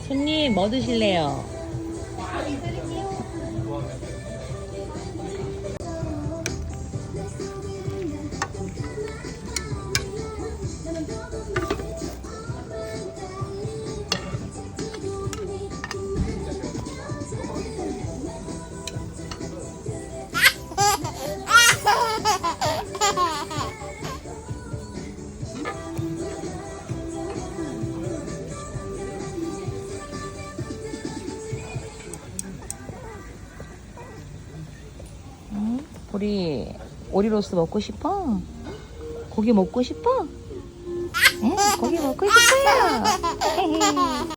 손님 뭐 드실래요? 우리 오리로스 먹고 싶어? 고기 먹고 싶어? 응, 고기 먹고 싶어요.